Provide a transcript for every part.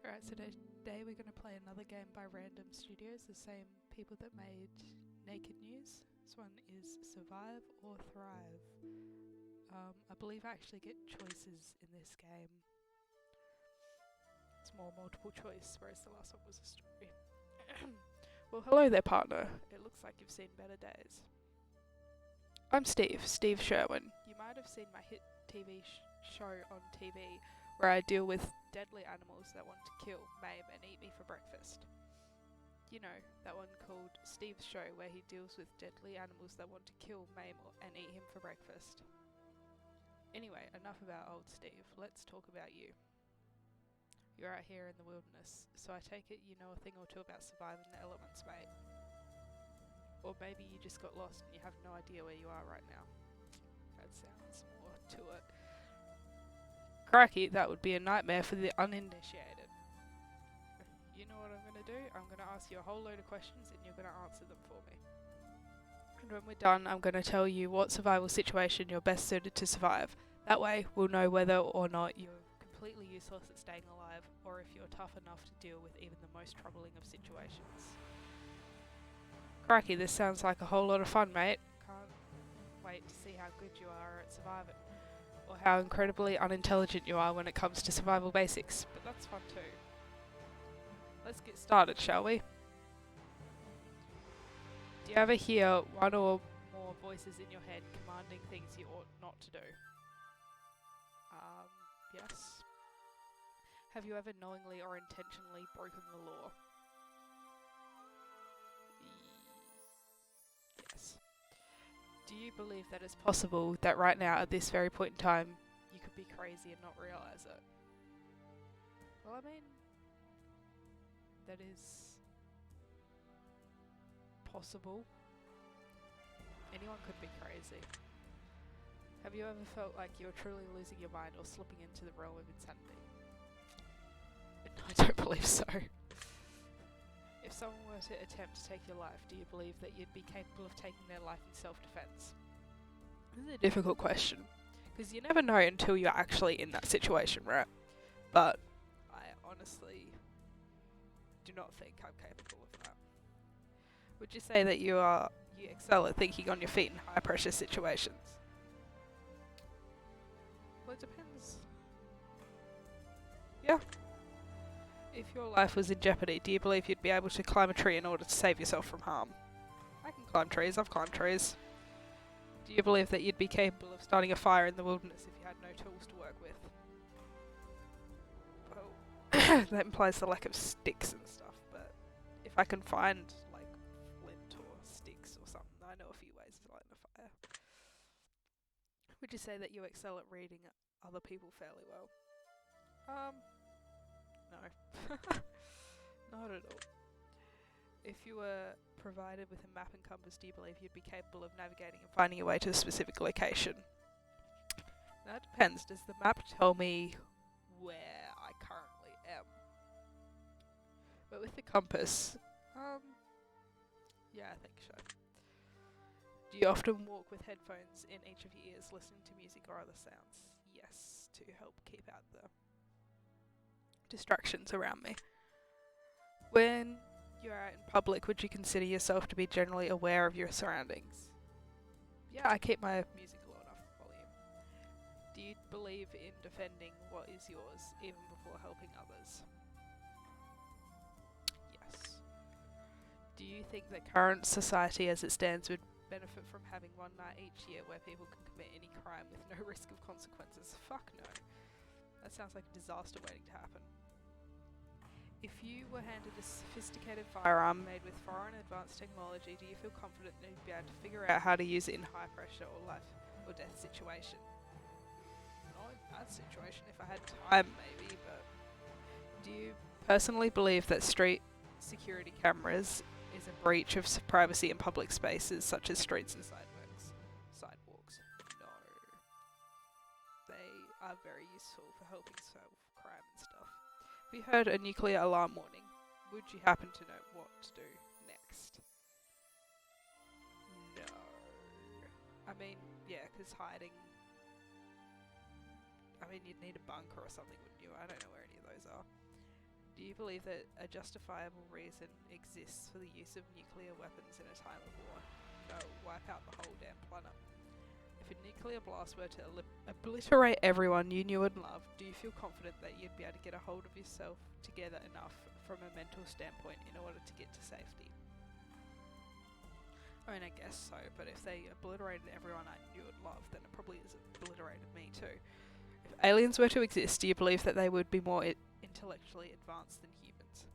Alright, so today we're going to play another game by Randumb Studios, the same people that made Naked News. This one is Survive or Thrive. I believe I actually get choices in this game. It's more multiple choice, whereas the last one was a story. Well, hello there, partner. It looks like you've seen better days. I'm Steve Sherwin. You might have seen my hit TV show on TV where I deal with deadly animals that want to kill, maim, and eat me for breakfast. You know, that one called Steve's Show where he deals with deadly animals that want to kill, maim, and eat him for breakfast. Anyway, enough about old Steve. Let's talk about you. You're out here in the wilderness, so I take it you know a thing or two about surviving the elements, mate. Or maybe you just got lost and you have no idea where you are right now. That sounds more to it. Crikey, that would be a nightmare for the uninitiated. You know what I'm going to do? I'm going to ask you a whole load of questions and you're going to answer them for me. And when we're done, I'm going to tell you what survival situation you're best suited to survive. That way, we'll know whether or not you're completely useless at staying alive, or if you're tough enough to deal with even the most troubling of situations. Crikey, this sounds like a whole lot of fun, mate. Can't wait to see how good you are at surviving. Or how incredibly unintelligent you are when it comes to survival basics. But that's fun too. Let's get started, shall we? Do you ever hear one or more voices in your head commanding things you ought not to do? Yes. Have you ever knowingly or intentionally broken the law? Yes. Do you believe that it's possible that right now, at this very point in time, you could be crazy and not realise it? Well, I mean, that is possible. Anyone could be crazy. Have you ever felt like you're truly losing your mind or slipping into the realm of insanity? I don't believe so. If someone were to attempt to take your life, do you believe that you'd be capable of taking their life in self-defense? This is a difficult question, because you never know until you're actually in that situation, right? But I honestly do not think I'm capable of that. Would you say that you excel at thinking on your feet in high-pressure situations? Well, it depends. Yeah. If your life was in jeopardy, do you believe you'd be able to climb a tree in order to save yourself from harm? I can climb trees, I've climbed trees. Do you believe that you'd be capable of starting a fire in the wilderness if you had no tools to work with? Well, that implies the lack of sticks and stuff, but if I can find, like, flint or sticks or something, I know a few ways to light a fire. Would you say that you excel at reading other people fairly well? No. Not at all. If you were provided with a map and compass, do you believe you'd be capable of navigating and finding your way to a specific location? That depends. Does the map tell me where I currently am? But with the compass, yeah, I think so. Do you often walk with headphones in each of your ears, listening to music or other sounds? Yes, to help keep out the distractions around me. When you're out in public, would you consider yourself to be generally aware of your surroundings? Yeah, I keep my music low enough volume. Do you believe in defending what is yours, even before helping others? Yes. Do you think that current society as it stands would benefit from having one night each year where people can commit any crime with no risk of consequences? Fuck no. That sounds like a disaster waiting to happen. If you were handed a sophisticated firearm made with foreign advanced technology, do you feel confident that you'd be able to figure out how to use it in high pressure or life or death situation? Not in that situation, if I had time maybe, but do you personally believe that street security cameras is a breach of privacy in public spaces such as streets and sidewalks? No. They are very useful for helping solve crime and stuff. If you heard a nuclear alarm warning, would you happen to know what to do next? No. I mean, yeah, because hiding... I mean, you'd need a bunker or something, wouldn't you? I don't know where any of those are. Do you believe that a justifiable reason exists for the use of nuclear weapons in a time of war? Go wipe out the whole damn planet. If a nuclear blast were to obliterate everyone you knew and loved, do you feel confident that you'd be able to get a hold of yourself together enough from a mental standpoint in order to get to safety? I mean, I guess so, but if they obliterated everyone I knew and loved, then it probably has obliterated me too. If aliens were to exist, do you believe that they would be more intellectually advanced than humans?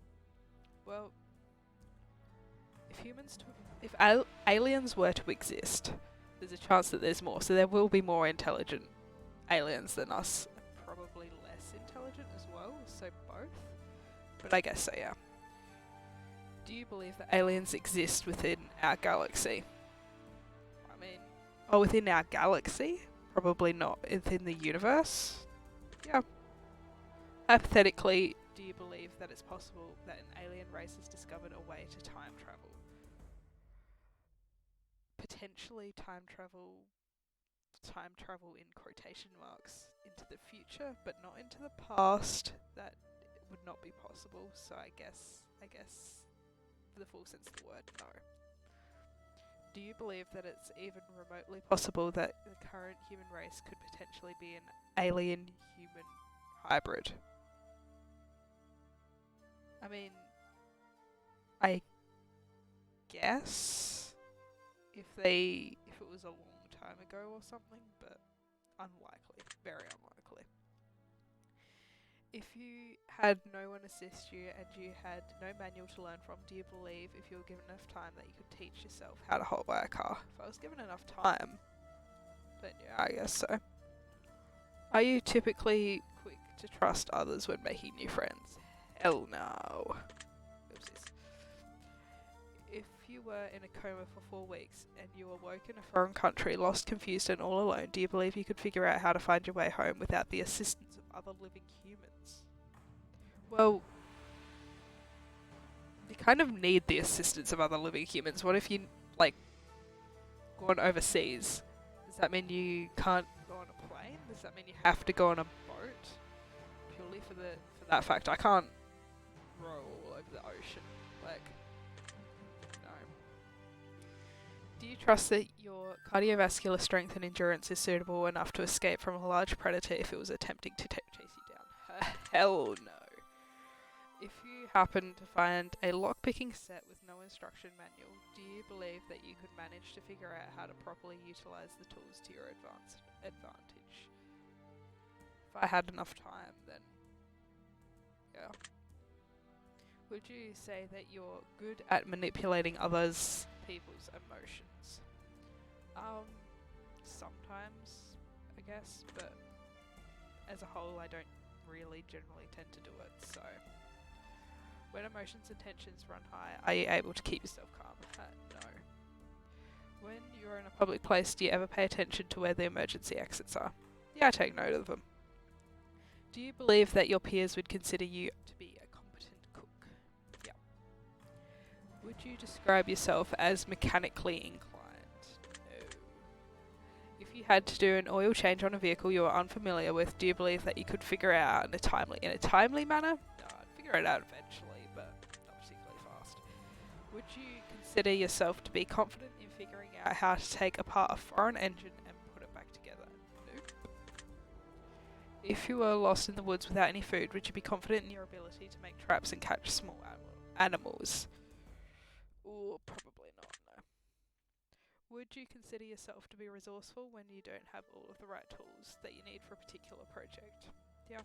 Well, if aliens were to exist, there's a chance that there's more, so there will be more intelligent aliens than us, probably less intelligent as well, so both. But I guess so, yeah. Do you believe that aliens exist within our galaxy? I mean, within our galaxy? Probably not. Within the universe? Yeah. Hypothetically, do you believe that it's possible that an alien race has discovered a way to time travel? Potentially time travel in quotation marks, into the future, but not into the past. That would not be possible, so I guess for the full sense of the word, no. Do you believe that it's even remotely possible that the current human race could potentially be an alien-human hybrid? I mean, I guess if it was a long time ago or something, but unlikely, very unlikely. If you had no one assist you and you had no manual to learn from, do you believe if you were given enough time that you could teach yourself how to hotwire a car? If I was given enough time, then yeah, I guess so. Are you typically quick to trust others when making new friends? Hell no. Oopsies. If you were in a coma for 4 weeks and you awoke in a foreign country, lost, confused and all alone, do you believe you could figure out how to find your way home without the assistance of other living humans? Well, you kind of need the assistance of other living humans. What if you, gone overseas? Does that mean you can't go on a plane? Does that mean you have to go on a boat? Purely for that fact, I can't row all over the ocean. No. Do you trust that your cardiovascular strength and endurance is suitable enough to escape from a large predator if it was attempting to chase you down? Hell no. If you happen to find a lockpicking set with no instruction manual, do you believe that you could manage to figure out how to properly utilize the tools to your advantage? If I had enough time, then yeah. Would you say that you're good at manipulating people's emotions? Sometimes, I guess, but as a whole, I don't really generally tend to do it, so. When emotions and tensions run high, are you able to keep yourself calm? No. When you're in a public place, do you ever pay attention to where the emergency exits are? Yeah, I take note of them. Do you believe that your peers would consider you to be a competent cook? Yeah. Would you describe yourself as mechanically inclined? No. If you had to do an oil change on a vehicle you are unfamiliar with, do you believe that you could figure it out in a timely manner? No, I'd figure it out eventually. Would you consider yourself to be confident in figuring out how to take apart a foreign engine and put it back together? Nope. If you were lost in the woods without any food, would you be confident in your ability to make traps and catch small animals? Ooh, probably not, no. Would you consider yourself to be resourceful when you don't have all of the right tools that you need for a particular project? Yeah.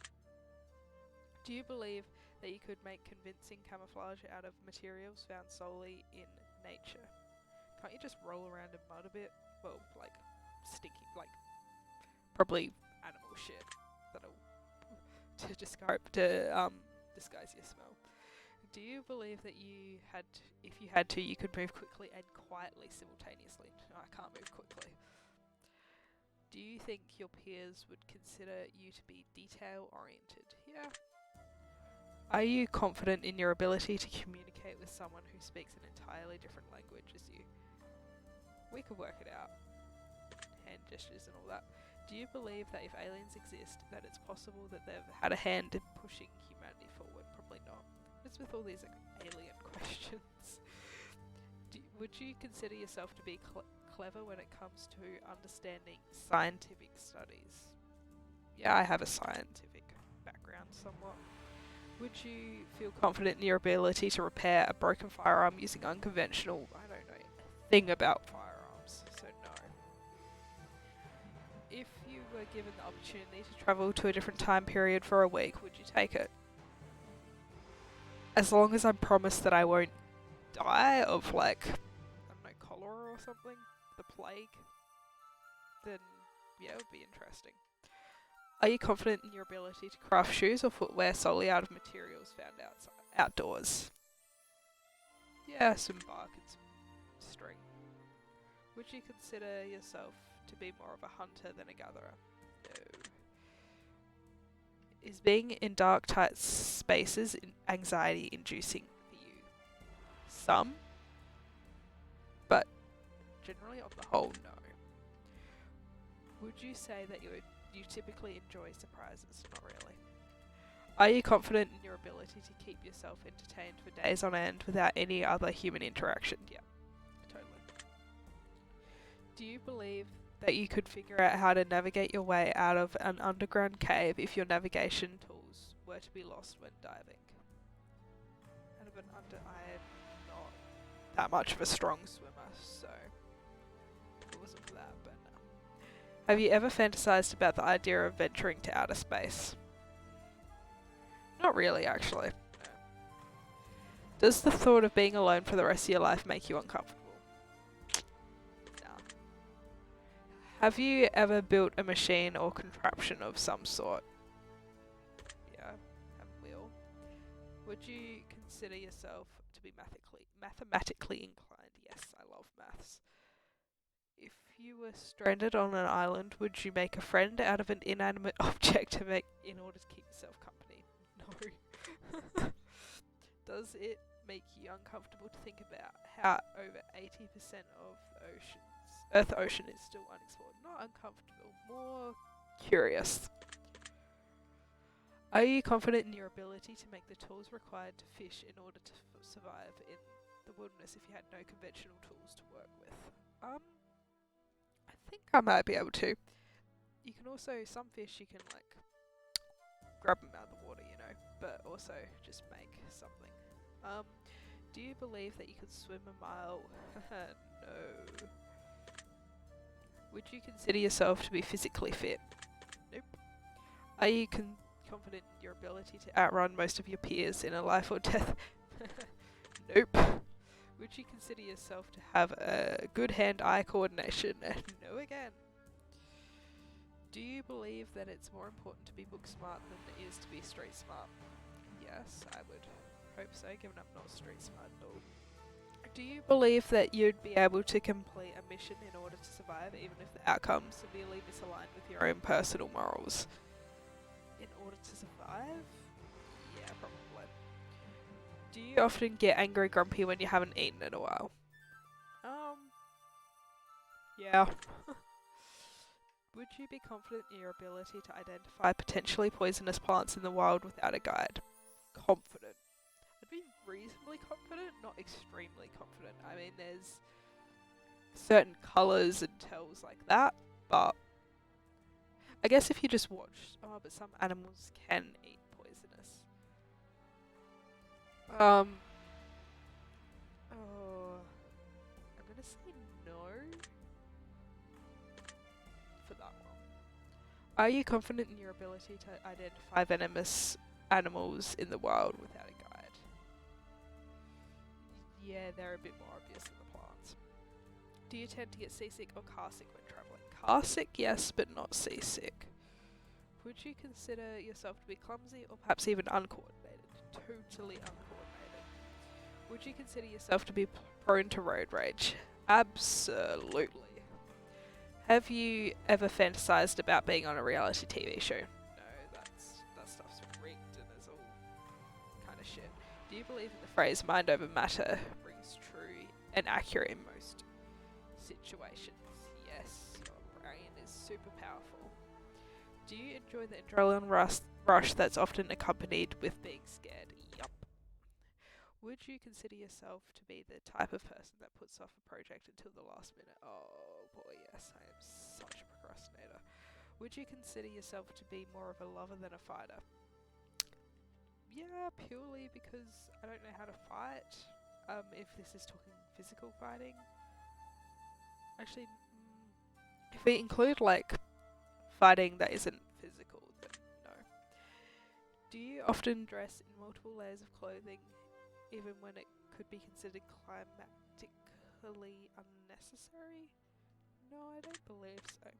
Do you believe that you could make convincing camouflage out of materials found solely in nature? Can't you just roll around in mud a bit? Well, stinky, probably animal shit that'll disguise your smell. Do you believe that if you had to, you could move quickly and quietly simultaneously? No, I can't move quickly. Do you think your peers would consider you to be detail-oriented? Yeah. Are you confident in your ability to communicate with someone who speaks an entirely different language as you? We could work it out. Hand gestures and all that. Do you believe that if aliens exist, that it's possible that they've had a hand in pushing humanity forward? Probably not. is with all these alien questions? Would you consider yourself to be clever when it comes to understanding scientific studies? Yeah, I have a scientific background somewhat. Would you feel confident in your ability to repair a broken firearm using unconventional, I don't know, thing about firearms? So no. If you were given the opportunity to travel to a different time period for a week, would you take it? As long as I'm promised that I won't die of, like, I don't know, cholera or something, the plague, then yeah, it would be interesting. Are you confident in your ability to craft shoes or footwear solely out of materials found outdoors? Yeah, some bark and some string. Would you consider yourself to be more of a hunter than a gatherer? No. Is being in dark, tight spaces anxiety inducing for you? Some, but generally on the whole, no. Would you say that you typically enjoy surprises? Not really. Are you confident in your ability to keep yourself entertained for days on end without any other human interaction? Yeah, totally. Do you believe that you could figure out how to navigate your way out of an underground cave if your navigation tools were to be lost when diving? I am not that much of a strong swimmer, so it wasn't for that, but no. Have you ever fantasized about the idea of venturing to outer space? Not really, actually. No. Does the thought of being alone for the rest of your life make you uncomfortable? No. Have you ever built a machine or contraption of some sort? Yeah, haven't we all? Would you consider yourself to be mathematically inclined? Yes, I love maths. If you were stranded on an island, would you make a friend out of an inanimate object in order to keep yourself company? No. Does it make you uncomfortable to think about how over 80% of the Earth ocean is still unexplored? Not uncomfortable, more curious. Are you confident in your ability to make the tools required to fish in order to survive in the wilderness if you had no conventional tools to work with? I think I might be able to. You can also, some fish you can like grab them out of the water, you know, but also just make something. Do you believe that you could swim a mile? No. Would you consider yourself to be physically fit? Nope. Are you confident in your ability to outrun most of your peers in a life or death? Nope. Would you consider yourself to have a good hand-eye coordination? No again. Do you believe that it's more important to be book smart than it is to be street smart? Yes, I would hope so, given I'm not street smart at all. Do you believe that you'd be able to complete a mission in order to survive, even if the outcome severely misaligned with your own personal morals? In order to survive? Yeah, probably. Do you often get angry, grumpy when you haven't eaten in a while? Yeah. Would you be confident in your ability to identify potentially poisonous plants in the wild without a guide? Confident. I'd be reasonably confident, not extremely confident. I mean, there's certain colours and tells like that, but I guess if you just watch, but some animals can eat poisonous. I'm gonna say no for that one. Are you confident in your ability to identify venomous animals in the wild without a guide? Yeah, they're a bit more obvious than the plants. Do you tend to get seasick or carsick when travelling? Carsick, yes, but not seasick. Would you consider yourself to be clumsy or perhaps even uncoordinated? Totally uncoordinated. Would you consider yourself to be prone to road rage? Absolutely. Have you ever fantasized about being on a reality TV show? No, that stuff's rigged and is all kind of shit. Do you believe in the phrase mind over matter rings true and accurate in most situations? Yes, your brain is super powerful. Do you enjoy the adrenaline rush that's often accompanied with being scared? Yup. Would you consider yourself to be the type of person that puts off a project until the last minute? Oh boy, yes, I am such a procrastinator. Would you consider yourself to be more of a lover than a fighter? Yeah, purely because I don't know how to fight. If this is talking physical fighting. Actually, if we include like fighting that isn't physical, then no. Do you often dress in multiple layers of clothing, even when it could be considered climatically unnecessary? No, I don't believe so.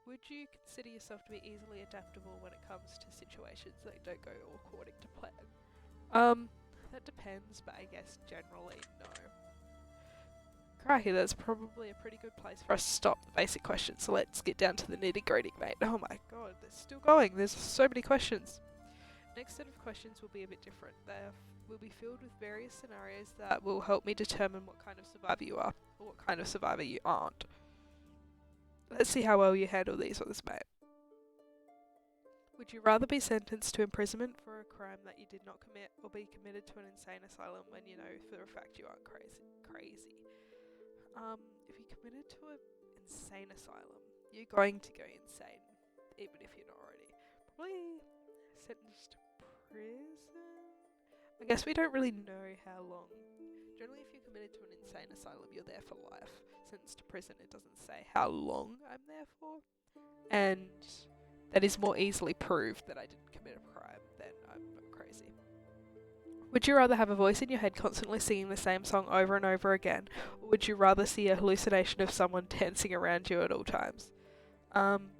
Would you consider yourself to be easily adaptable when it comes to situations that don't go according to plan? That depends, but I guess generally no. Crikey, that's probably a pretty good place for us to stop the basic questions, so let's get down to the nitty gritty, mate. Oh my god, they're still going, there's so many questions. Next set of questions will be a bit different. They will be filled with various scenarios that will help me determine what kind of survivor you are, or what kind of survivor you aren't. Let's see how well you handle these ones, mate. Would you rather be sentenced to imprisonment for a crime that you did not commit, or be committed to an insane asylum when you know for a fact you aren't crazy? If you're committed to an insane asylum, you're going to go insane, even if you're not already. Probably sentenced to prison? I guess we don't really know how long. Generally, if you're committed to an insane asylum, you're there for life. Sentenced to prison, it doesn't say how long I'm there for. And that is more easily proved that I didn't commit a crime than I'm not crazy. Would you rather have a voice in your head constantly singing the same song over and over again, or would you rather see a hallucination of someone dancing around you at all times? I can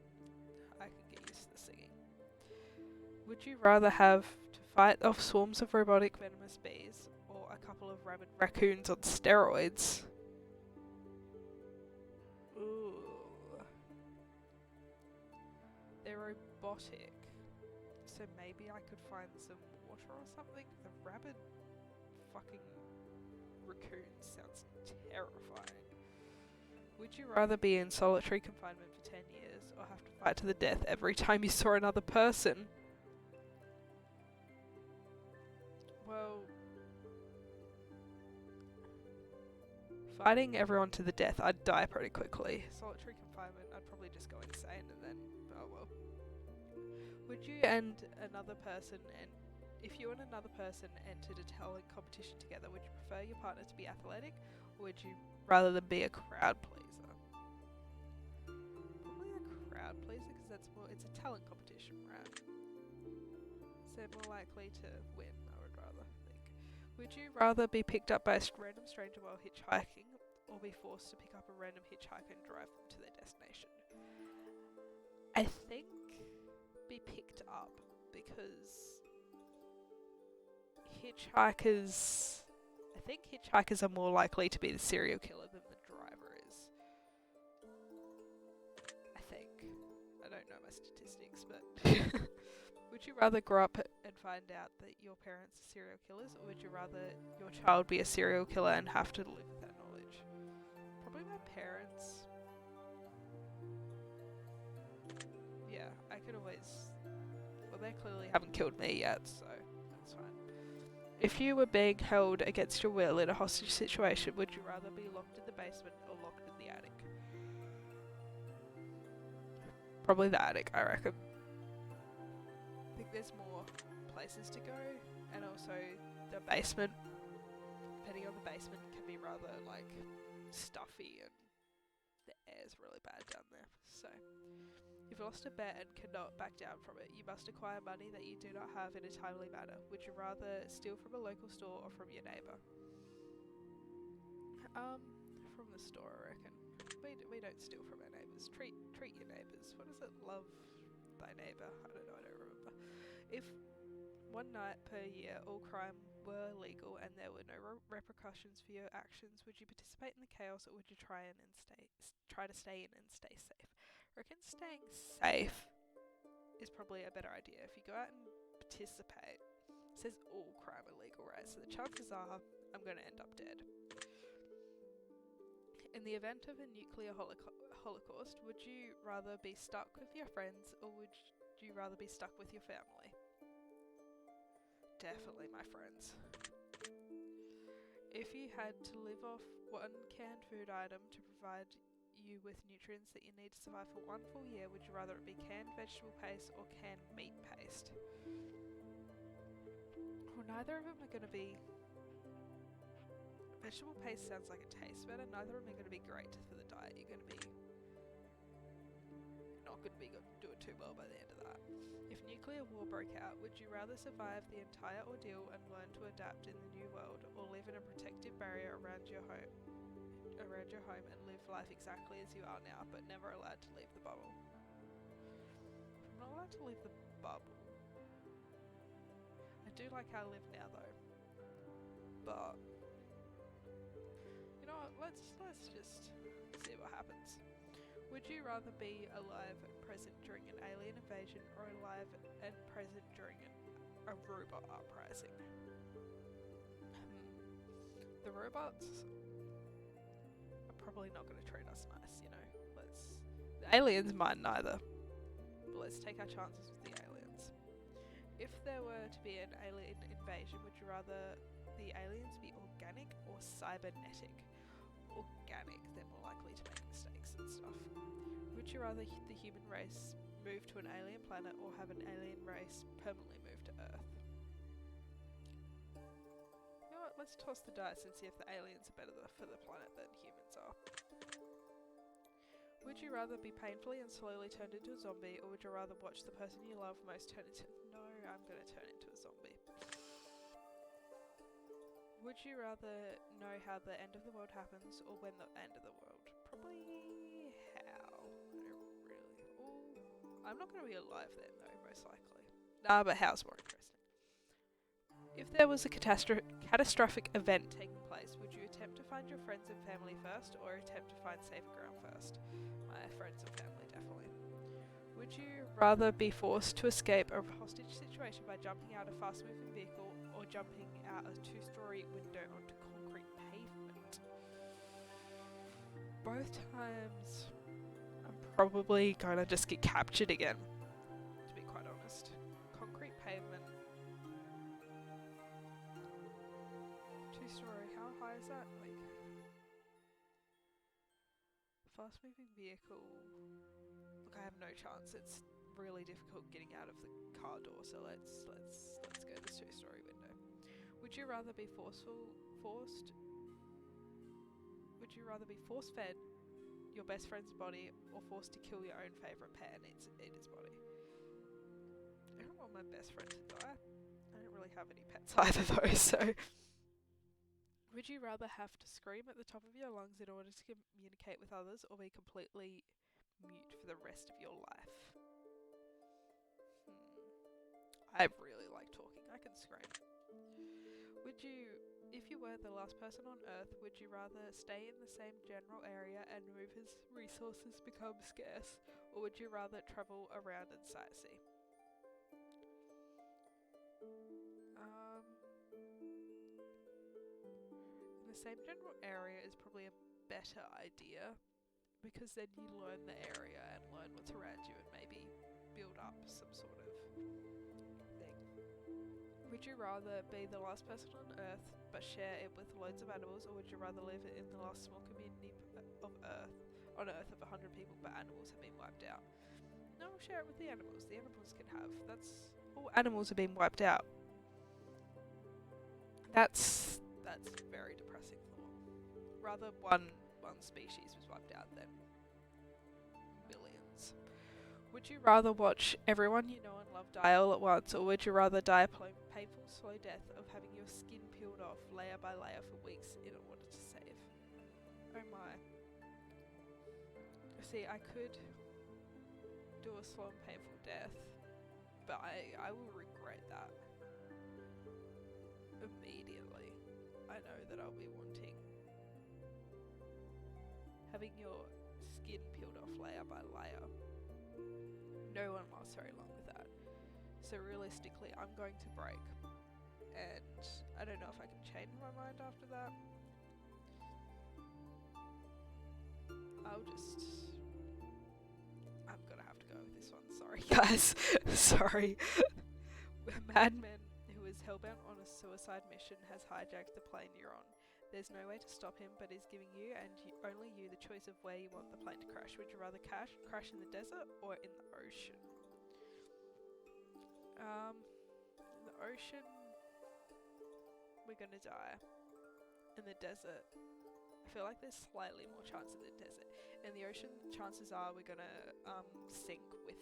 get used to the singing. Would you rather have to fight off swarms of robotic venomous bees, or a couple of rabid raccoons on steroids? Ooh. They're robotic. So maybe I could find some water or something? The rabid fucking raccoon sounds terrifying. Would you rather be in solitary confinement for 10 years, or have to fight to the death every time you saw another person? Well, fighting everyone to the death, I'd die pretty quickly. Solitary confinement, I'd probably just go insane and then, oh well. Would you and another person, and if you and another person entered a talent competition together, would you prefer your partner to be athletic, or would you rather than be a crowd pleaser? Probably a crowd pleaser, because it's a talent competition, right? So more likely to win, I would rather think. Would you rather be picked up by a random stranger while hitchhiking, or be forced to pick up a random hitchhiker and drive them to their destination? I think be picked up, because I think hitchhikers are more likely to be the serial killer than the driver is. I think. I don't know my statistics, but would you rather grow up and find out that your parents are serial killers, or would you rather your child be a serial killer and have to live with that knowledge? Probably my parents. Yeah, I could always. Well, they clearly haven't killed me yet, so that's fine. If you were being held against your will in a hostage situation, would you rather be locked in the basement or locked in the attic? Probably the attic, I reckon. I think there's more places to go, and also the basement, depending on the basement, can be rather like stuffy and the air's really bad down there. So, if you lost a bet and cannot back down from it, you must acquire money that you do not have in a timely manner. Would you rather steal from a local store or from your neighbour? From the store, I reckon. We don't steal from our neighbours. Treat your neighbours. What is it? Love thy neighbour. I don't know. I don't remember. If one night per year all crime were legal and there were no repercussions for your actions, would you participate in the chaos, or would you try to stay in and stay safe? I reckon staying safe is probably a better idea. If you go out and participate, it says all crime illegal, right? So the chances are I'm going to end up dead. In the event of a nuclear holocaust, would you rather be stuck with your friends, or would you rather be stuck with your family? definitely my friends. If you had to live off one canned food item to provide you with nutrients that you need to survive for 1 full year, would you rather it be canned vegetable paste or canned meat paste? Well, neither of them are going to be... Vegetable paste sounds like it tastes better. Neither of them are going to be great for the diet. You're going to be not going to be doing too well by the end of that. If nuclear war broke out, would you rather survive the entire ordeal and learn to adapt in the new world, or live in a protective barrier around your home and live life exactly as you are now, but never allowed to leave the bubble? I'm not allowed to leave the bubble. I do like how I live now though, but you know what? Let's just see what happens. Would you rather be alive and present during an alien invasion, or alive and present during a robot uprising? The robots are probably not going to treat us nice, you know. The aliens might neither, but let's take our chances with the aliens. If there were to be an alien invasion, would you rather the aliens be organic or cybernetic? Organic, they're more likely to make mistakes and stuff. Would you rather the human race move to an alien planet, or have an alien race permanently move to Earth? You know what, let's toss the dice and see if the aliens are better for the planet than humans are. Would you rather be painfully and slowly turned into a zombie, or would you rather watch the person you love most turn into... No, I'm going to turn into a zombie. Would you rather know how the end of the world happens, or when the end of the world? Probably how. I don't really... Ooh, I'm not going to be alive then though, most likely. Nah, but how's more interesting. If there was a catastrophic event taking place, would you attempt to find your friends and family first, or attempt to find safer ground first? My friends and family, definitely. Would you rather be forced to escape a hostage situation by jumping out a fast-moving vehicle, or jumping out a 2-story window onto concrete pavement? Both times, I'm probably gonna just get captured again, to be quite honest. Concrete pavement. 2-story, how high is that? Like, fast-moving vehicle. Look, I have no chance. It's really difficult getting out of the car door, so let's go this 2-story window. Would you rather be would you rather be force-fed your best friend's body, or forced to kill your own favourite pet and eat its body? I don't want my best friend to die. I don't really have any pets either though, so... Would you rather have to scream at the top of your lungs in order to communicate with others, or be completely mute for the rest of your life? I really like talking. I can scream. If you were the last person on Earth, would you rather stay in the same general area and move as resources become scarce, or would you rather travel around and sightsee? In the same general area is probably a better idea, because then you learn the area and learn what's around you and maybe build up some sort of thing. Would you rather be the last person on Earth but share it with loads of animals, or would you rather live in the last small community of on Earth of 100 people but animals have been wiped out? No, we'll share it with the animals. The animals can have. All animals are being wiped out. That's very depressing thought. Rather one species was wiped out than millions. Would you rather watch everyone you know and love die all at once, or would you rather die a painful, slow death of having your skin peeled off layer by layer for weeks in order to save? Oh my. See, I could do a slow and painful death, but I will regret that immediately. I know that I'll be wanting having your skin peeled off layer by layer. No one lasts very long with that. So realistically, I'm going to break. And I don't know if I can change my mind after that. I'm gonna have to go with this one. Sorry, guys. Sorry. A madman who was hellbent on a suicide mission, has hijacked the plane you're on. There's no way to stop him, but is giving you and only you the choice of where you want the plane to crash. Would you rather crash in the desert or in the ocean? In the ocean, we're gonna die. In the desert, I feel like there's slightly more chance in the desert. In the ocean, chances are we're gonna sink with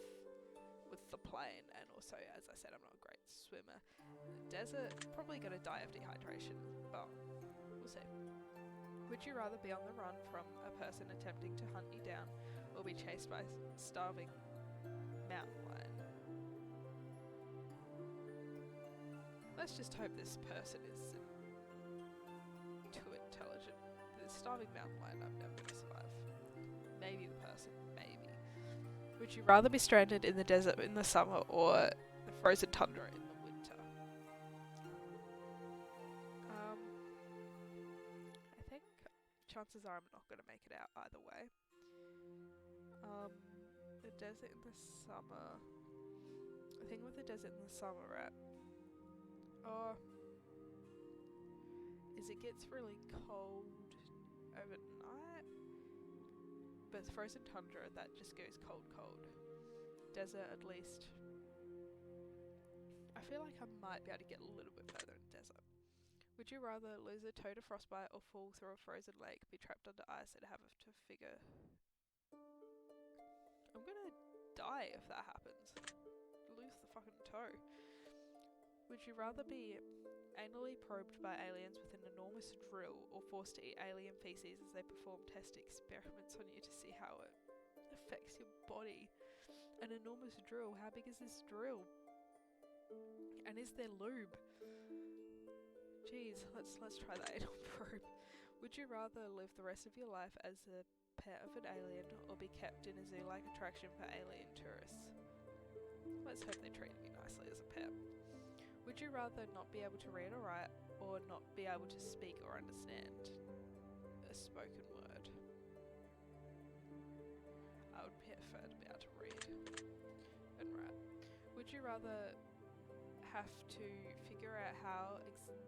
the plane, and also, as I said, I'm not a great swimmer. In the desert, probably gonna die of dehydration, but we'll see. Would you rather be on the run from a person attempting to hunt you down, or be chased by starving mountain lion? Let's just hope this person isn't too intelligent. The starving mountain lion, I'm never gonna survive. Maybe the person, maybe. Would you rather be stranded in the desert in the summer or the frozen tundra in the winter? I think chances are I'm not going to make it out either way. The desert in the summer. The thing with the desert in the summer, right? Is it gets really cold overnight. But it's frozen tundra, that just goes cold. Desert, at least. I feel like I might be able to get a little bit further in the desert. Would you rather lose a toe to frostbite or fall through a frozen lake, be trapped under ice, and have to figure... I'm gonna die if that happens. Lose the fucking toe. Would you rather be anally probed by aliens with an enormous drill, or forced to eat alien feces as they perform test experiments on you to see how it affects your body? An enormous drill. How big is this drill? And is there lube? Jeez, let's try the anal probe. Would you rather live the rest of your life as a pet of an alien, or be kept in a zoo-like attraction for alien tourists? Let's hope they treat me nicely as a pet. Would you rather not be able to read or write, or not be able to speak or understand a spoken word? I would prefer to be able to read and write. Would you rather have to figure out how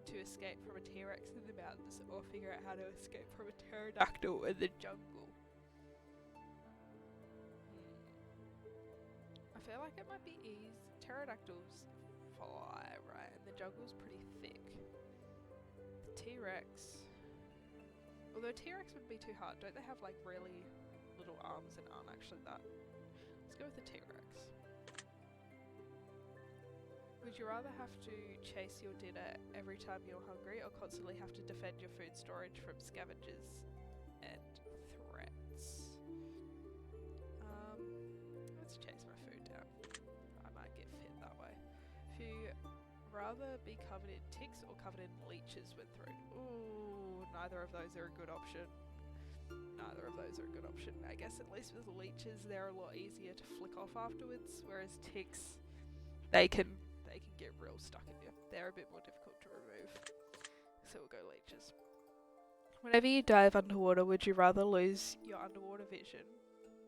to escape from a T-Rex in the mountains, or figure out how to escape from a pterodactyl in the jungle? I feel like it might be easy. Pterodactyls fly, right? And the jungle's pretty thick. The T-Rex... Although T-Rex would be too hard. Don't they have like really little arms and aren't actually that? Let's go with the T-Rex. Would you rather have to chase your dinner every time you're hungry, or constantly have to defend your food storage from scavengers and threats? Let's chase my food down. I might get fit that way. If you rather be covered in ticks or covered in leeches when thrown? Ooh, neither of those are a good option. Neither of those are a good option. I guess at least with leeches, they're a lot easier to flick off afterwards, whereas ticks, they can get real stuck in you. They're a bit more difficult to remove. So we'll go leeches. Whenever you dive underwater, would you rather lose your underwater vision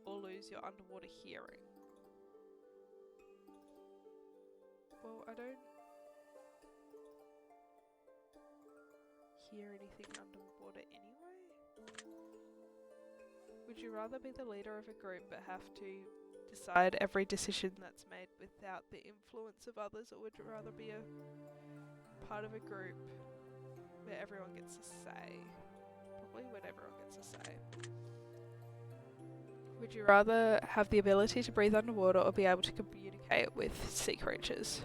or lose your underwater hearing? Well, I don't hear anything underwater anyway. Would you rather be the leader of a group but have to decide every decision that's made without the influence of others, or would you rather be a part of a group where everyone gets a say? Probably when everyone gets a say. Would you rather have the ability to breathe underwater, or be able to communicate with sea creatures?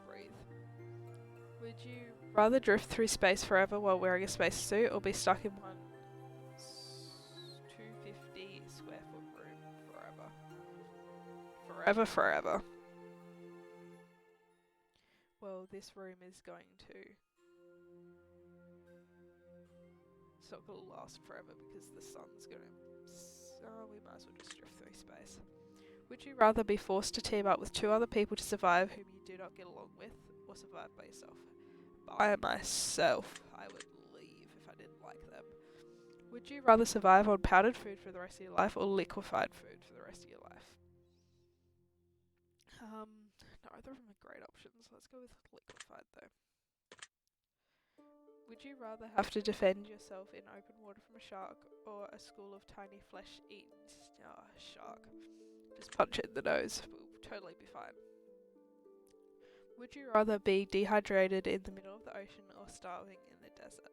Breathe. Would you rather drift through space forever while wearing a spacesuit, or be stuck in one 250 square foot room forever? Forever. Well, this room is going to... It's not going to last forever because the sun's going to... So we might as well just drift through space. Would you rather be forced to team up with 2 other people to survive whom you do not get along with, or survive by yourself? By myself. I would leave if I didn't like them. Would you rather survive on powdered food for the rest of your life, or liquefied food for the rest of your life? Neither of them are great options. Let's go with liquefied though. Would you rather have to defend yourself in open water from a shark or a school of tiny flesh-eating shark? Just punch it in the nose. We'll totally be fine. Would you rather be dehydrated in the middle of the ocean or starving in the desert?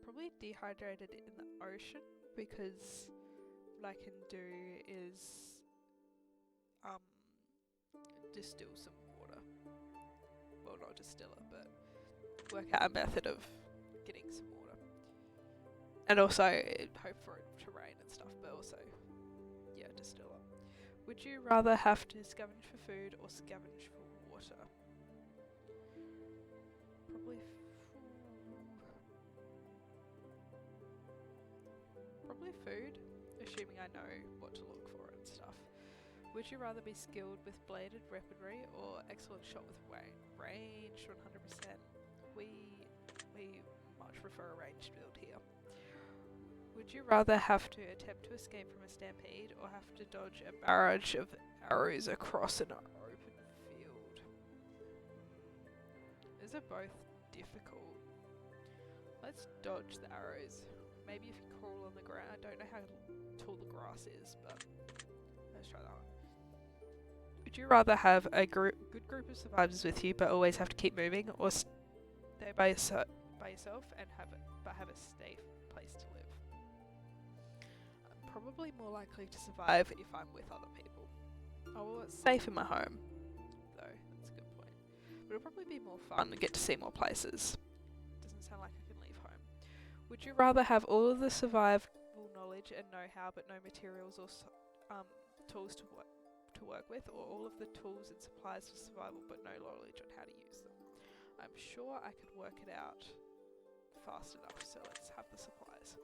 Probably dehydrated in the ocean, because what I can do is distill some water. Well, not distill it, but work out a method of getting some water. And also hope for it to rain and stuff, but also, yeah, distill it. Would you rather have to scavenge for food or scavenge for water? Probably food, assuming I know what to look for and stuff. Would you rather be skilled with bladed weaponry or excellent shot with range? 100%. We much prefer a ranged build here. Would you rather have to attempt to escape from a stampede or have to dodge a barrage of arrows across an open field? Those are both difficult. Let's dodge the arrows. Maybe if you crawl on the ground. I don't know how tall the grass is, but let's try that one. Would you rather have a good group of survivors with you but always have to keep moving, or stay by yourself and have a safe place to live? I'm probably more likely to survive if I'm with other people. Oh, well, it's safe in my home, though. That's a good point. But it'll probably be more fun and get to see more places. Doesn't sound like I can leave home. Would you rather have all of the survival knowledge and know-how but no materials or tools to work with, or all of the tools and supplies for survival but no knowledge on how to use them? I'm sure I could work it out fast enough, so let's have the supplies.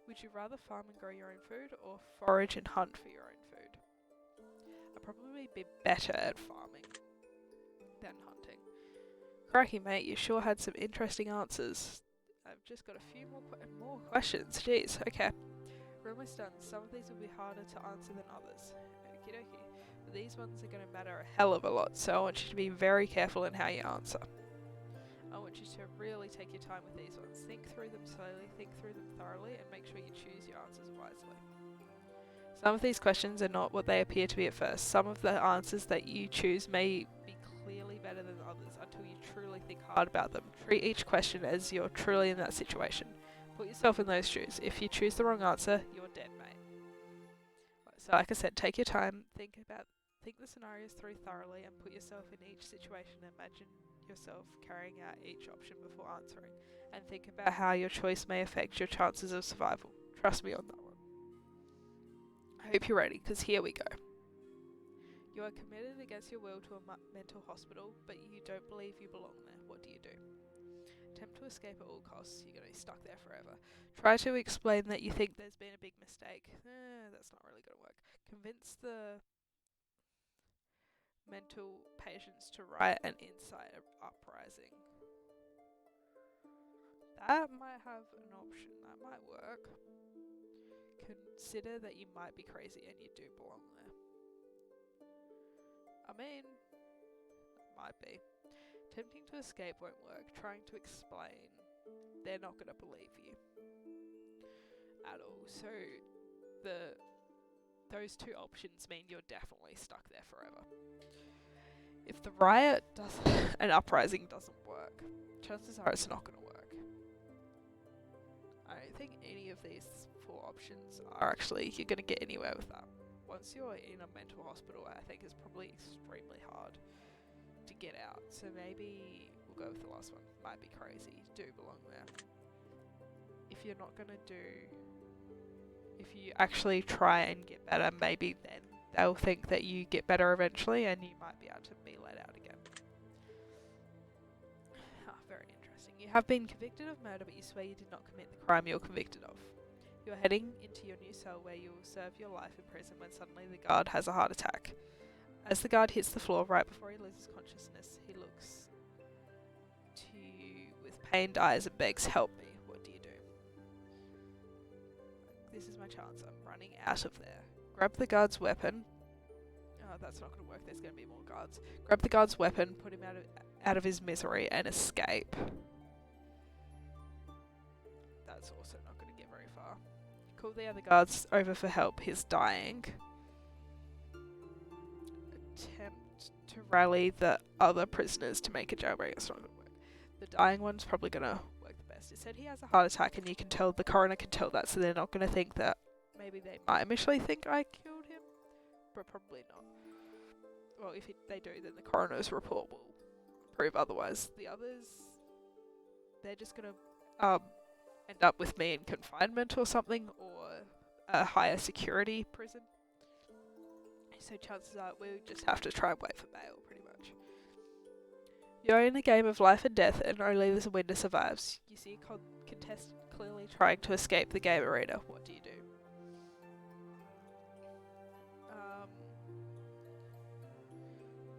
Would you rather farm and grow your own food or forage and hunt for your own food? I'd probably be better at farming than hunting. Crikey, mate, you sure had some interesting answers. I've just got a few more questions. Jeez, okay. We're almost done. Some of these will be harder to answer than others. Okie dokie. But these ones are going to matter a hell of a lot, so I want you to be very careful in how you answer. I want you to really take your time with these ones. Think through them slowly, think through them thoroughly, and make sure you choose your answers wisely. Some of these questions are not what they appear to be at first. Some of the answers that you choose may be clearly better than others until you truly think hard about them. Treat each question as you're truly in that situation. Put yourself in those shoes. If you choose the wrong answer, you're dead, mate. So like I said, take your time, think the scenarios through thoroughly, and put yourself in each situation. Imagine yourself carrying out each option before answering, and think about how your choice may affect your chances of survival. Trust me on that one. I hope you're ready, because here we go. You are committed against your will to a mental hospital, but you don't believe you belong there. What do you do? Attempt to escape at all costs. You're going to be stuck there forever. Try to explain that you think there's been a big mistake. That's not really going to work. Convince the mental patients to riot an incite uprising. That might have an option. That might work. Consider that you might be crazy and you do belong there. I mean, might be. Attempting to escape won't work. Trying to explain, they're not going to believe you at all. So those two options mean you're definitely stuck there forever. If the riot an uprising doesn't work, chances are it's not going to work. I don't think any of these four options are actually you're going to get anywhere with that. Once you're in a mental hospital, I think it's probably extremely hard to get out. So maybe we'll go with the last one. Might be crazy. Do belong there. If you're not going to if you actually try and get better, maybe then they'll think that you get better eventually and you might be able to be let out again. Very interesting. You have been convicted of murder, but you swear you did not commit the crime you're convicted of. You're heading into your new cell where you will serve your life in prison when suddenly the guard has a heart attack. As the guard hits the floor right before he loses consciousness, he looks to you with pained eyes and begs, "Help me." What do you do? This is my chance. I'm running out of there. Grab the guard's weapon. Oh, that's not going to work. There's going to be more guards. Grab the guard's weapon, put him out of his misery, and escape. That's also not going to get very far. Call the other guards over for help. He's dying. Attempt to rally the other prisoners to make a jailbreak. It's not going to work. The dying one's probably going to work the best. It said he has a heart attack, and you can tell, the coroner can tell that, so they're not going to think that. Maybe they might initially think I killed him, but probably not. Well, if they do, then the coroner's report will prove otherwise. The others, they're just going to end up with me in confinement or something, or a higher security prison. So chances are we'll just have to try and wait for bail, pretty much. You're in a game of life and death, and only the winner survives. You see a contestant clearly trying to escape the game arena. What do you do?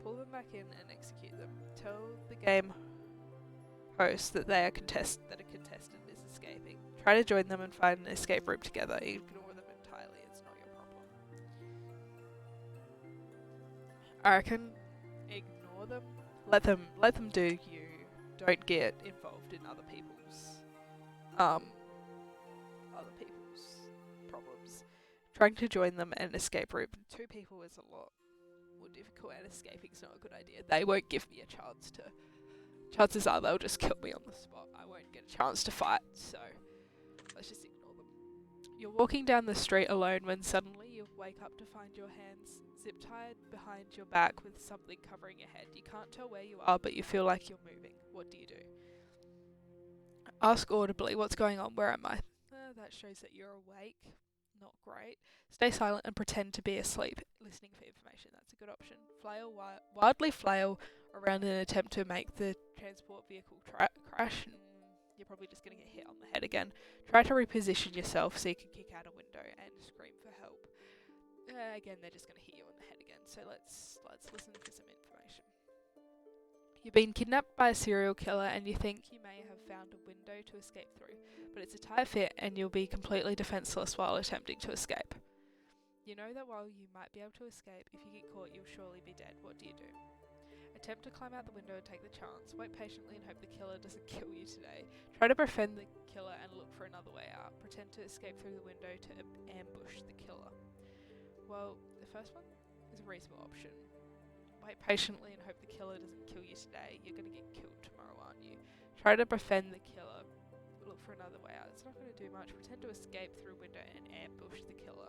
Pull them back in and execute them. Tell the game host that a contestant is escaping. Try to join them and find an escape route together. Ignore them entirely. It's not your problem. I reckon ignore them. Let them do you. Don't get involved in other people's problems. Trying to join them and escape route. 2 people is a lot more difficult, and escaping's not a good idea. They won't give me a chance to. Chances are they'll just kill me on the spot. I won't get a chance to fight, so let's just ignore them. You're walking down the street alone when suddenly you wake up to find your hands zip-tied behind your back with something covering your head. You can't tell where you are, but you feel like you're moving. What do you do? Ask audibly, what's going on? Where am I? That shows that you're awake. Not great. Stay silent and pretend to be asleep, listening for information. That's a good option. Wildly flail around in an attempt to make the transport vehicle crash. You're probably just going to get hit on the head again. Try to reposition yourself so you can kick out a window and scream for help. Again, they're just going to hit you on the head again. So let's listen for some information. You've been kidnapped by a serial killer, and you think you may have found a window to escape through, but it's a tight fit and you'll be completely defenseless while attempting to escape. You know that while you might be able to escape, if you get caught you'll surely be dead. What do you do? Attempt to climb out the window and take the chance. Wait patiently and hope the killer doesn't kill you today. Try to befriend the killer and look for another way out. Pretend to escape through the window to ambush the killer. Well, the first one is a reasonable option. Wait patiently and hope the killer doesn't kill you today. You're going to get killed tomorrow, aren't you? Try to befriend the killer. Look for another way out. It's not going to do much. Pretend to escape through a window and ambush the killer.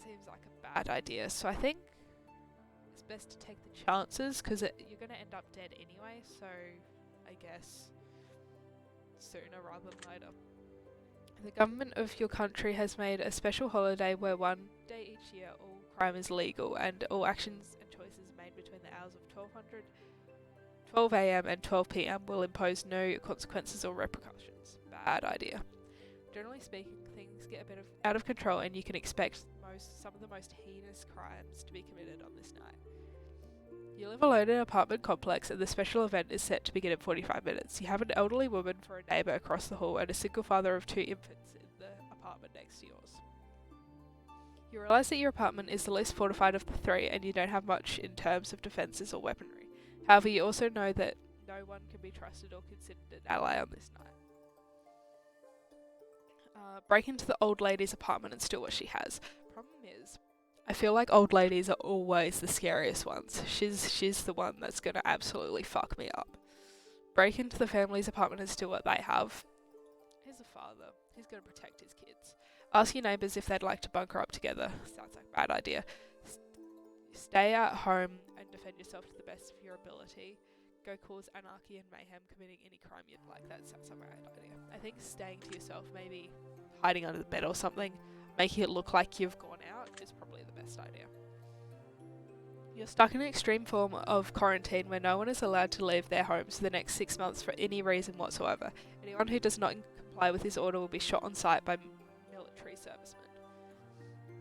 Seems like a bad idea. So I think it's best to take the chances, because you're going to end up dead anyway. So I guess sooner rather than later. The government of your country has made a special holiday where one day each year all crime is legal, and all actions and choices made between the hours of 12 a.m. and 12 p.m. will impose no consequences or repercussions. Bad idea. Generally speaking, things get a bit out of control, and you can expect some of the most heinous crimes to be committed on this night. You live alone in an apartment complex, and the special event is set to begin in 45 minutes. You have an elderly woman for a neighbour across the hall, and a single father of 2 infants in the apartment next to yours. You realise that your apartment is the least fortified of the 3, and you don't have much in terms of defences or weaponry. However, you also know that no one can be trusted or considered an ally on this night. Break into the old lady's apartment and steal what she has. Problem is, I feel like old ladies are always the scariest ones. She's the one that's going to absolutely fuck me up. Break into the family's apartment and steal what they have. Here's a father. He's going to protect his kids. Ask your neighbours if they'd like to bunker up together. Sounds like a bad idea. Stay at home and defend yourself to the best of your ability. Go cause anarchy and mayhem, committing any crime you'd like. That sounds like a bad idea. I think staying to yourself, maybe hiding under the bed or something, making it look like you've gone out, is probably the best idea. You're stuck in an extreme form of quarantine where no one is allowed to leave their homes for the next 6 months for any reason whatsoever. Anyone who does not comply with this order will be shot on sight by military servicemen.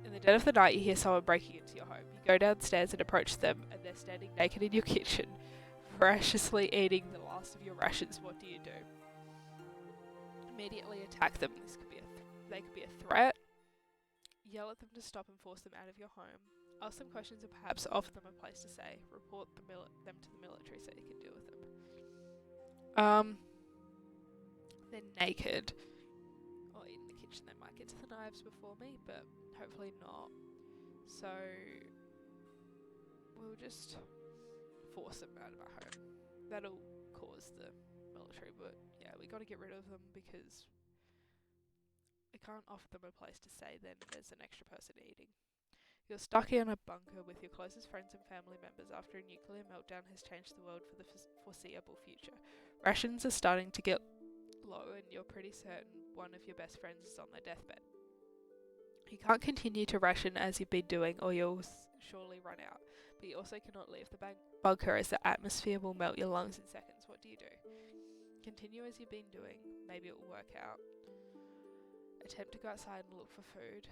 In the dead of the night, you hear someone breaking into your home. You go downstairs and approach them, and they're standing naked in your kitchen, voraciously eating the last of your rations. What do you do? Immediately attack them. They could be a threat. Yell at them to stop and force them out of your home. Ask them questions and perhaps offer them a place to stay. Report them to the military so you can deal with them. They're naked. Or in the kitchen. They might get to the knives before me, but hopefully not. So we'll just force them out of our home. That'll cause the military, but yeah, we got to get rid of them because we can't offer them a place to stay. Then there's an extra person eating. You're stuck in a bunker with your closest friends and family members after a nuclear meltdown has changed the world for the foreseeable future. Rations are starting to get low and you're pretty certain one of your best friends is on their deathbed. You can't continue to ration as you've been doing or you'll surely run out, but you also cannot leave the bunker as the atmosphere will melt your lungs in seconds. What do you do? Continue as you've been doing, maybe it will work out. Attempt to go outside and look for food.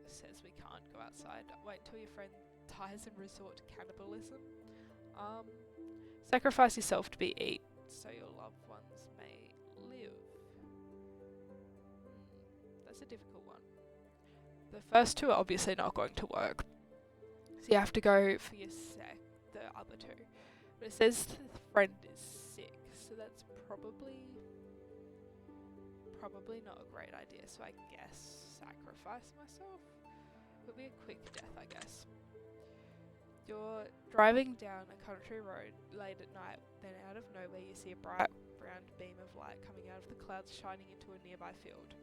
Says we can't go outside. Wait until your friend dies and resort to cannibalism. Sacrifice yourself to be eaten so your loved ones may live. That's a difficult one. The first two are obviously not going to work. So you have to go for the other two. But it says the friend is sick, so that's probably not a great idea. So I guess sacrifice myself. Would be a quick death, I guess. You're driving down a country road late at night, then out of nowhere you see a bright round beam of light coming out of the clouds shining into a nearby field.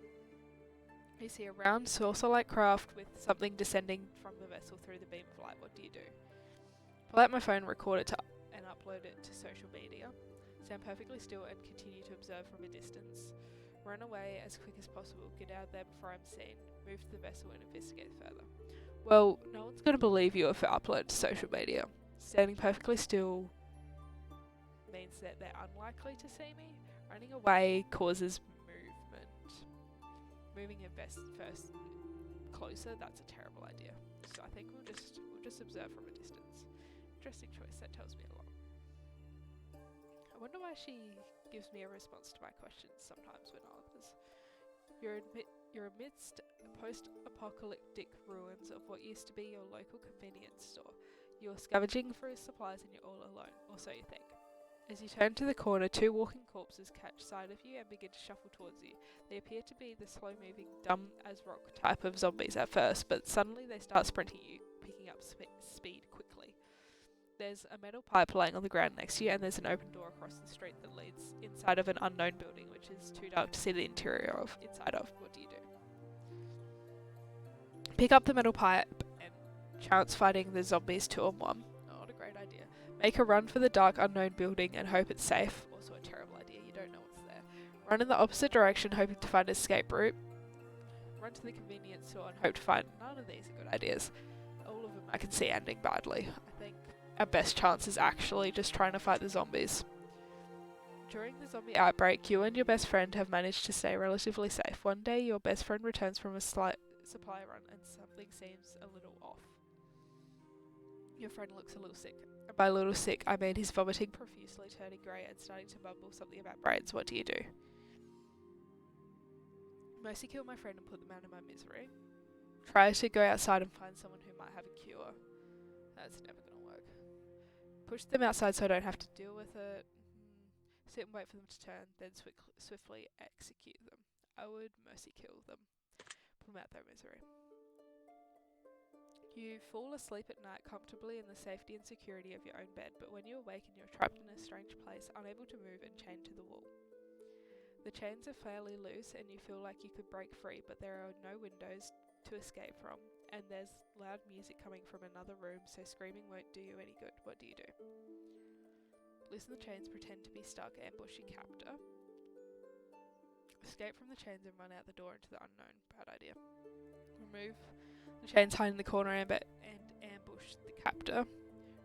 You see a round saucer-like craft with something descending from the vessel through the beam of light. What do you do? Pull out my phone, record it and upload it to social media. Stand perfectly still and continue to observe from a distance. Run away as quick as possible. Get out there before I'm seen. Move to the vessel and investigate further. Well, no one's going to believe you if I upload to social media. Standing perfectly still means that they're unlikely to see me. Running away causes movement. Moving it first closer, that's a terrible idea. So I think we'll just observe from a distance. Interesting choice, that tells me a lot. I wonder why she gives me a response to my questions sometimes when others. You're amidst post-apocalyptic ruins of what used to be your local convenience store. You're scavenging for supplies and you're all alone, or so you think. As you turn to the corner, two walking corpses catch sight of you and begin to shuffle towards you. They appear to be the slow-moving, dumb-as-rock type of zombies at first, but suddenly they start sprinting you, picking up speed quickly. There's a metal pipe lying on the ground next to you, and there's an open door across the street that leads inside of an unknown building, which is too dark to see the interior of. What do you do? Pick up the metal pipe and chance fighting the zombies 2-on-1. Not a great idea. Make a run for the dark unknown building and hope it's safe. Also a terrible idea, you don't know what's there. Run in the opposite direction hoping to find an escape route. Run to the convenience store and hope to find. None of these are good ideas. All of them I can see ending badly. I think our best chance is actually just trying to fight the zombies. During the zombie outbreak, you and your best friend have managed to stay relatively safe. One day, your best friend returns from a slight supply run and something seems a little off. Your friend looks a little sick. And by a little sick, I mean he's vomiting profusely, turning grey and starting to mumble something about brains. What do you do? Mostly kill my friend and put them out of my misery. Try to go outside and find someone who might have a cure. That's never going to work. Push them outside so I don't have to deal with it. Sit and wait for them to turn, then swiftly execute them. I would mercy kill them. Put them out their misery. You fall asleep at night comfortably in the safety and security of your own bed, but when you awaken you're trapped in a strange place, unable to move and chained to the wall. The chains are fairly loose and you feel like you could break free, but there are no windows to escape from, and there's loud music coming from another room, so screaming won't do you any good. What do you do? Loosen the chains, pretend to be stuck, ambush your captor. Escape from the chains and run out the door into the unknown. Bad idea. Remove the chains, hide in the corner and ambush the captor.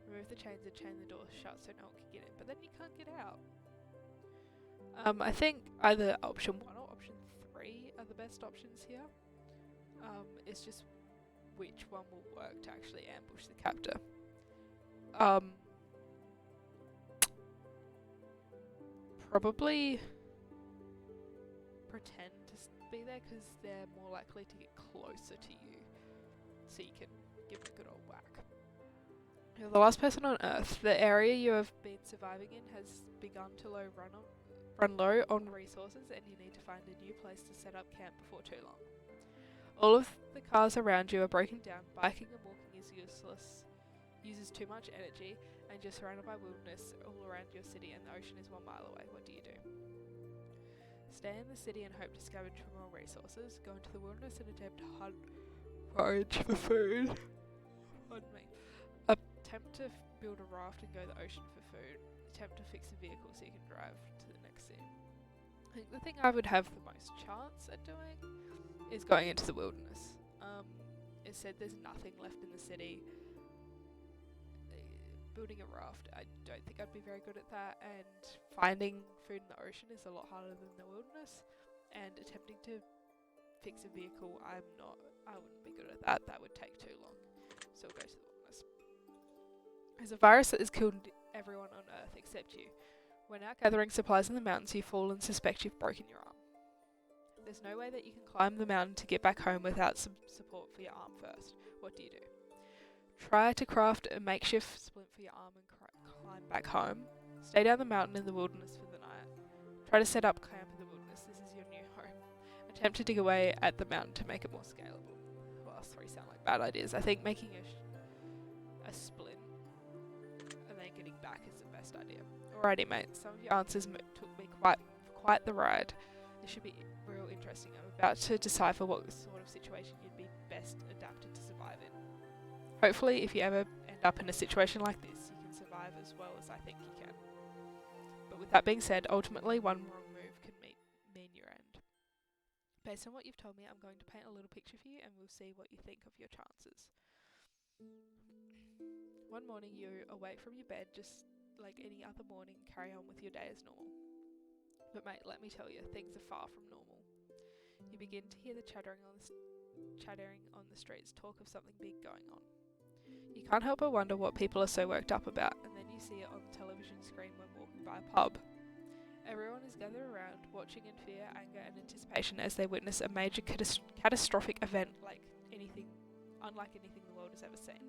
Remove the chains and chain the door shut so no one can get in, but then you can't get out. I think either option 1 or option 3 are the best options here. It's just which one will work to actually ambush the captor. Probably pretend to be there because they're more likely to get closer to you, so you can give it a good old whack. You're the last person on Earth. The area you have been surviving in has begun to run low on resources, and you need to find a new place to set up camp before too long. All of the cars around you are broken down. Biking and walking is useless, uses too much energy, and you're surrounded by wilderness all around your city, and the ocean is 1 mile away. What do you do? Stay in the city and hope to scavenge for more resources. Go into the wilderness and attempt to forage for food. Pardon me. Attempt to build a raft and go to the ocean for food. Attempt to fix a vehicle so you can drive to the next city. I think the thing I would have the most chance at doing is going into the wilderness. It said there's nothing left in the city. Building a raft, I don't think I'd be very good at that, and finding food in the ocean is a lot harder than the wilderness, and attempting to fix a vehicle, I wouldn't be good at that. That would take too long, so I'll go to the wilderness. There's a virus that has killed everyone on Earth except you. When out gathering supplies in the mountains, you fall and suspect you've broken your arm. There's no way that you can climb the mountain to get back home without some support for your arm first. What do you do? Try to craft a makeshift splint for your arm and climb back home. Stay down the mountain in the wilderness for the night. Try to set up camp in the wilderness. This is your new home. Attempt to dig away at the mountain to make it more scalable. Well, those three sound like bad ideas. I think making a splint and then getting back is the best idea. Alrighty, mate. Some of your answers took me quite the ride. This should be real interesting. I'm about to decipher what sort of situation you'd be best adapted to survive in. Hopefully, if you ever end up in a situation like this, you can survive as well as I think you can. But with that being said, ultimately one wrong move can mean your end. Based on what you've told me, I'm going to paint a little picture for you and we'll see what you think of your chances. One morning you awake from your bed just like any other morning, carry on with your day as normal. But mate, let me tell you, things are far from normal. You begin to hear the chattering on the streets, talk of something big going on. You can't help but wonder what people are so worked up about, and then you see it on the television screen when walking by a pub. Everyone is gathered around, watching in fear, anger and anticipation as they witness a major catastrophic event unlike anything the world has ever seen.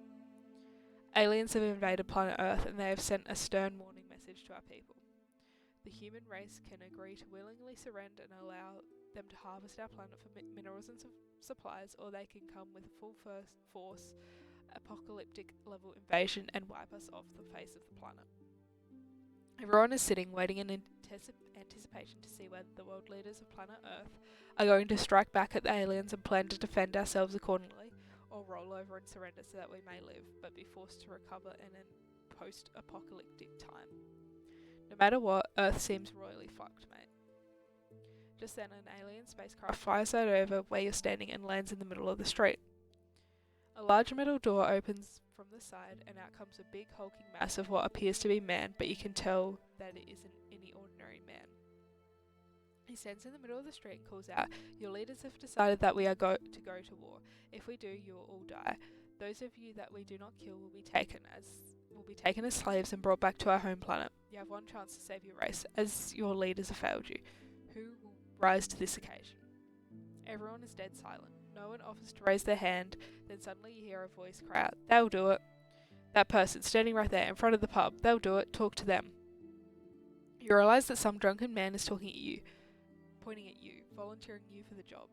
Aliens have invaded planet Earth and they have sent a stern warning message to our people. The human race can agree to willingly surrender and allow them to harvest our planet for minerals and supplies, or they can come with a full force apocalyptic level invasion and wipe us off the face of the planet. Everyone is sitting waiting in anticipation to see whether the world leaders of planet Earth are going to strike back at the aliens and plan to defend ourselves accordingly, or roll over and surrender so that we may live, but be forced to recover in a post-apocalyptic time. No matter what, Earth seems royally fucked, mate. Just then, an alien spacecraft flies out over where you're standing and lands in the middle of the street. A large metal door opens from the side, and out comes a big hulking mass of what appears to be man, but you can tell that it isn't any ordinary man. He stands in the middle of the street and calls out, "Your leaders have decided that we are to go to war. If we do, you will all die. Those of you that we do not kill will be taken as slaves and brought back to our home planet. You have one chance to save your race, as your leaders have failed you. Who will rise to this occasion?" Everyone is dead silent. No one offers to raise their hand. Then suddenly you hear a voice cry out, "They'll do it. That person standing right there in front of the pub, they'll do it. Talk to them." You realise that some drunken man is talking at you, pointing at you, volunteering you for the job.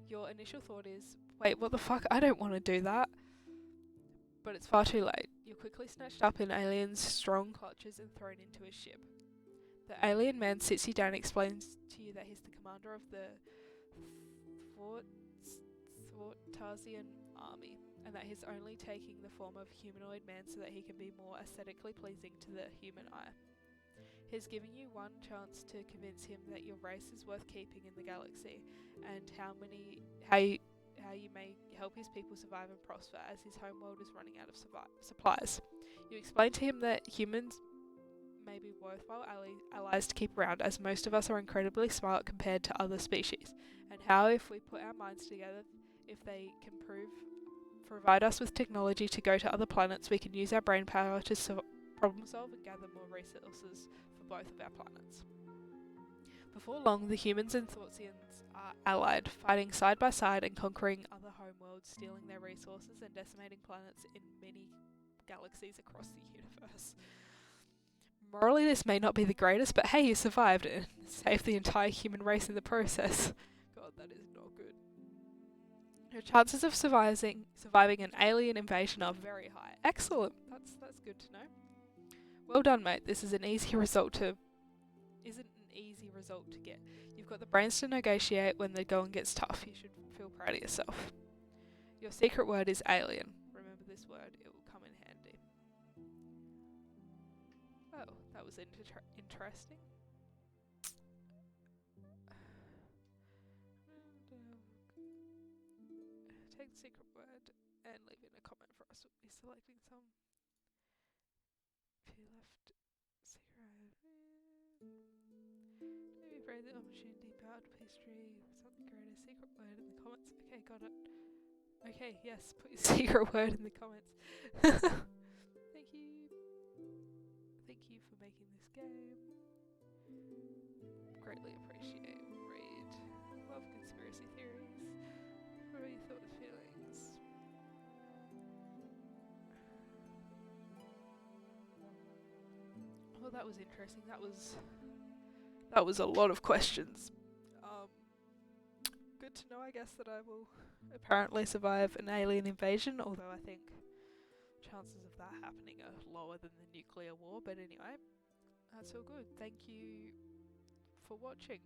Your initial thought is, wait, what the fuck? I don't want to do that. But it's far too late. You're quickly snatched up in alien's strong clutches and thrown into his ship. The alien man sits you down and explains to you that he's the commander of the Thortazian army, and that he's only taking the form of humanoid man so that he can be more aesthetically pleasing to the human eye. He's giving you one chance to convince him that your race is worth keeping in the galaxy, and how you may help his people survive and prosper as his homeworld is running out of supplies. You explain to him that humans may be worthwhile allies to keep around, as most of us are incredibly smart compared to other species, and how if we put our minds together, if they can provide us with technology to go to other planets, we can use our brain power to problem solve and gather more resources for both of our planets. Before long, the humans and Thoughtsians are allied, fighting side by side and conquering other homeworlds, stealing their resources and decimating planets in many galaxies across the universe. Morally, this may not be the greatest, but hey, you survived and saved the entire human race in the process. God, that is not good. Your chances of surviving an alien invasion are very high. Excellent. That's good to know. Well done, mate. This is an easy result to get. You've got the brains to negotiate when the going gets tough. You should feel proud of yourself. Your secret word is alien. Remember this word, it will come in handy. Oh, that was interesting. Take the secret word and leave it in a comment for us. We'll be selecting some. If you left secret. Maybe pray the opportunity, powered pastry, something greater. Secret word in the comments. Okay, got it. Okay, yes, put your secret word in the comments. Thank you. Thank you for making this game. Greatly appreciate. Read. Love conspiracy theories. What are your thoughts, feelings? Well, that was interesting. That was a lot of questions. Good to know, I guess, that I will apparently survive an alien invasion, although I think chances of that happening are lower than the nuclear war. But anyway, that's all good. Thank you for watching.